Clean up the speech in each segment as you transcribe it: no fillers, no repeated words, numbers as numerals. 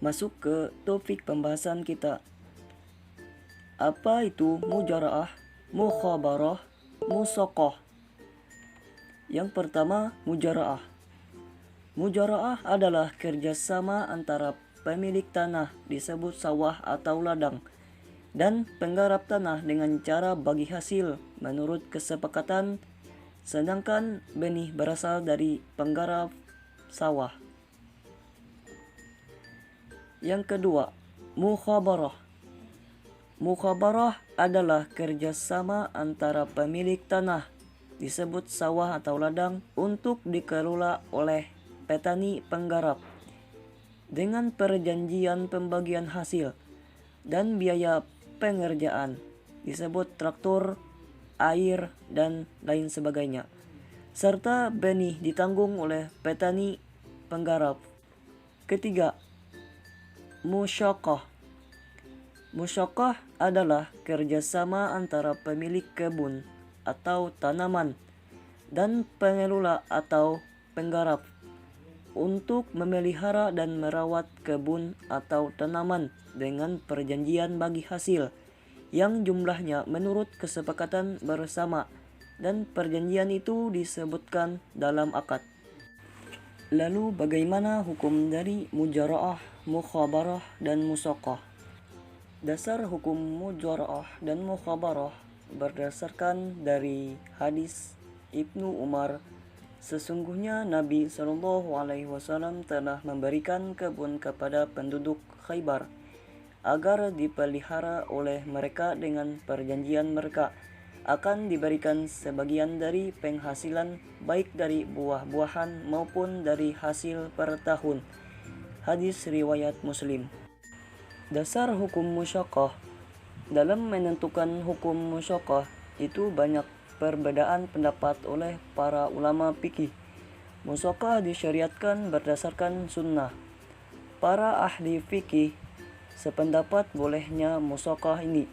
masuk ke topik pembahasan kita. Apa itu mujaraah, mukhabarah, musaqah? Yang pertama, mujaraah. Mujaraah adalah kerjasama antara pemilik tanah disebut sawah atau ladang dan penggarap tanah dengan cara bagi hasil menurut kesepakatan, sedangkan benih berasal dari penggarap sawah. Yang kedua, mukhabarah. Mukhabarah adalah kerjasama antara pemilik tanah disebut sawah atau ladang untuk dikelola oleh petani penggarap dengan perjanjian pembagian hasil dan biaya pengerjaan disebut traktor, air, dan lain sebagainya, serta benih ditanggung oleh petani penggarap. Ketiga, musyaqah. Musyaqah adalah kerjasama antara pemilik kebun atau tanaman dan pengelola atau penggarap untuk memelihara dan merawat kebun atau tanaman dengan perjanjian bagi hasil yang jumlahnya menurut kesepakatan bersama dan perjanjian itu disebutkan dalam akad. Lalu bagaimana hukum dari mujaraah, mukhabarah, dan musaqah? Dasar hukum mujaraah dan mukhabarah berdasarkan dari hadis Ibnu Umar, sesungguhnya Nabi SAW telah memberikan kebun kepada penduduk Khaybar agar dipelihara oleh mereka dengan perjanjian mereka akan diberikan sebagian dari penghasilan baik dari buah-buahan maupun dari hasil per tahun. Hadis riwayat Muslim. Dasar hukum musyaqah. Dalam menentukan hukum musyaqah itu banyak perbedaan pendapat oleh para ulama fikih. Musyaqah disyariatkan berdasarkan sunnah. Para ahli fikih sependapat bolehnya musyaqah ini.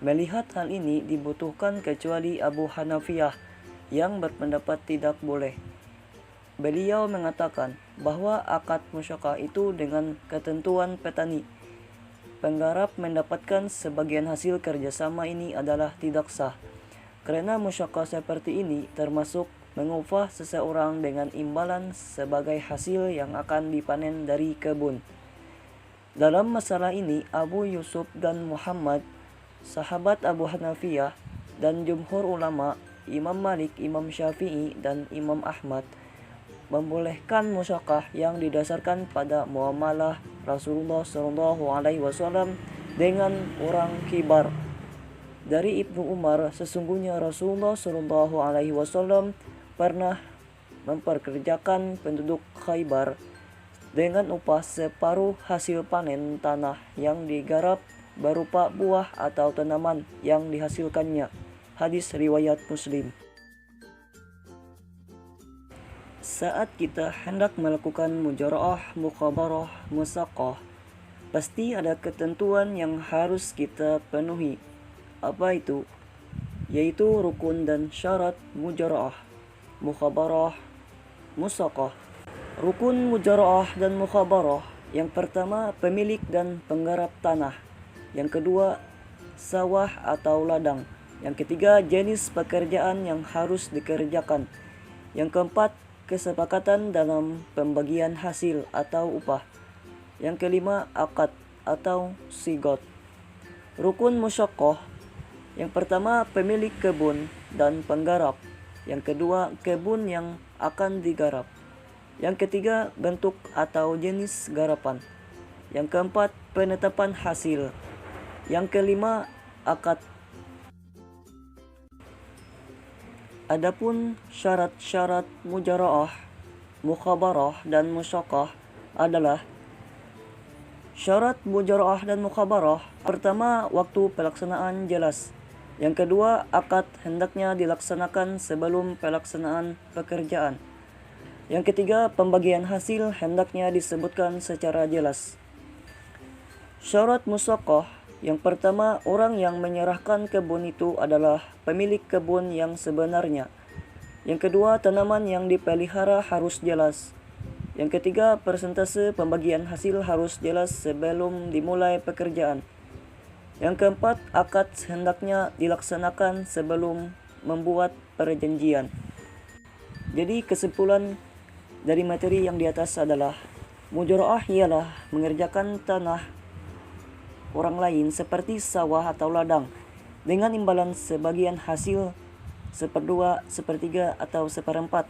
Melihat hal ini dibutuhkan kecuali Abu Hanafiyah yang berpendapat tidak boleh. Beliau mengatakan bahwa akad musyaqah itu dengan ketentuan petani penggarap mendapatkan sebagian hasil kerjasama ini adalah tidak sah, karena musyaqah seperti ini termasuk mengupah seseorang dengan imbalan sebagai hasil yang akan dipanen dari kebun. Dalam masalah ini, Abu Yusuf dan Muhammad, sahabat Abu Hanafiyah, dan jumhur ulama, Imam Malik, Imam Syafi'i, dan Imam Ahmad membolehkan musyaqah yang didasarkan pada muamalah Rasulullah SAW dengan orang Khaybar. Dari Ibnu Umar, sesungguhnya Rasulullah SAW pernah memperkerjakan penduduk Khaybar dengan upah separuh hasil panen tanah yang digarap berupa buah atau tanaman yang dihasilkannya. Hadis riwayat Muslim. Saat kita hendak melakukan mujaraah, mukhabarah, musaqah, pasti ada ketentuan yang harus kita penuhi. Apa itu? Yaitu rukun dan syarat mujaraah, mukhabarah, musaqah. Rukun mujaraah dan mukhabarah. Yang pertama, pemilik dan penggarap tanah. Yang kedua, sawah atau ladang. Yang ketiga, jenis pekerjaan yang harus dikerjakan. Yang keempat, kesepakatan dalam pembagian hasil atau upah. Yang kelima, akad atau sigot. Rukun musyaqah. Yang pertama, pemilik kebun dan penggarap. Yang kedua, kebun yang akan digarap. Yang ketiga, bentuk atau jenis garapan. Yang keempat, penetapan hasil. Yang kelima, akad. Adapun syarat-syarat mujaraah, mukhabarah, dan musyaqah adalah: syarat mujaraah dan mukhabarah. Pertama, waktu pelaksanaan jelas. Yang kedua, akad hendaknya dilaksanakan sebelum pelaksanaan pekerjaan. Yang ketiga, pembagian hasil hendaknya disebutkan secara jelas. Syarat musyaqah. Yang pertama, orang yang menyerahkan kebun itu adalah pemilik kebun yang sebenarnya. Yang kedua, tanaman yang dipelihara harus jelas. Yang ketiga, persentase pembagian hasil harus jelas sebelum dimulai pekerjaan. Yang keempat, akad hendaknya dilaksanakan sebelum membuat perjanjian. Jadi kesimpulan dari materi yang di atas adalah mujaraah ialah mengerjakan tanah orang lain seperti sawah atau ladang dengan imbalan sebagian hasil seperdua, sepertiga, atau seperempat.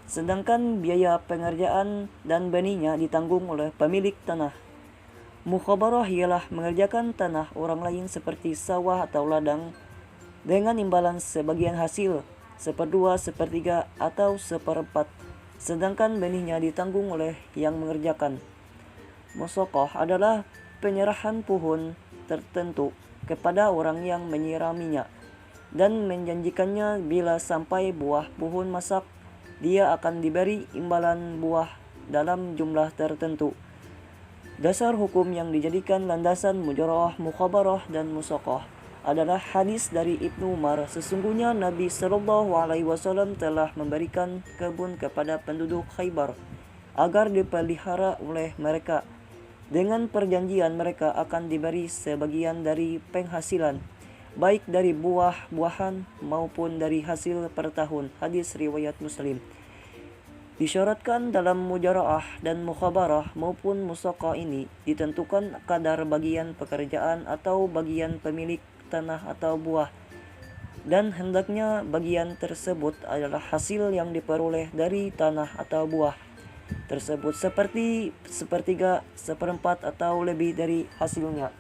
Sedangkan biaya pengerjaan dan benihnya ditanggung oleh pemilik tanah. Mukhabarah ialah mengerjakan tanah orang lain seperti sawah atau ladang dengan imbalan sebagian hasil seperdua, sepertiga, atau seperempat, sedangkan benihnya ditanggung oleh yang mengerjakan. Musaqah adalah penyerahan pohon tertentu kepada orang yang menyiraminya dan menjanjikannya bila sampai buah pohon masak, dia akan diberi imbalan buah dalam jumlah tertentu. Dasar hukum yang dijadikan landasan mujaraah, mukhabarah, dan musaqah adalah hadis dari Ibnu Umar. Sesungguhnya Nabi SAW telah memberikan kebun kepada penduduk Khaybar agar dipelihara oleh mereka. Dengan perjanjian mereka akan diberi sebagian dari penghasilan, baik dari buah-buahan maupun dari hasil per tahun. Hadis riwayat Muslim. Disyaratkan dalam mujaraah dan mukhabarah maupun musaqah ini ditentukan kadar bagian pekerjaan atau bagian pemilik tanah atau buah, dan hendaknya bagian tersebut adalah hasil yang diperoleh dari tanah atau buah tersebut seperti sepertiga, seperempat, atau lebih dari hasilnya.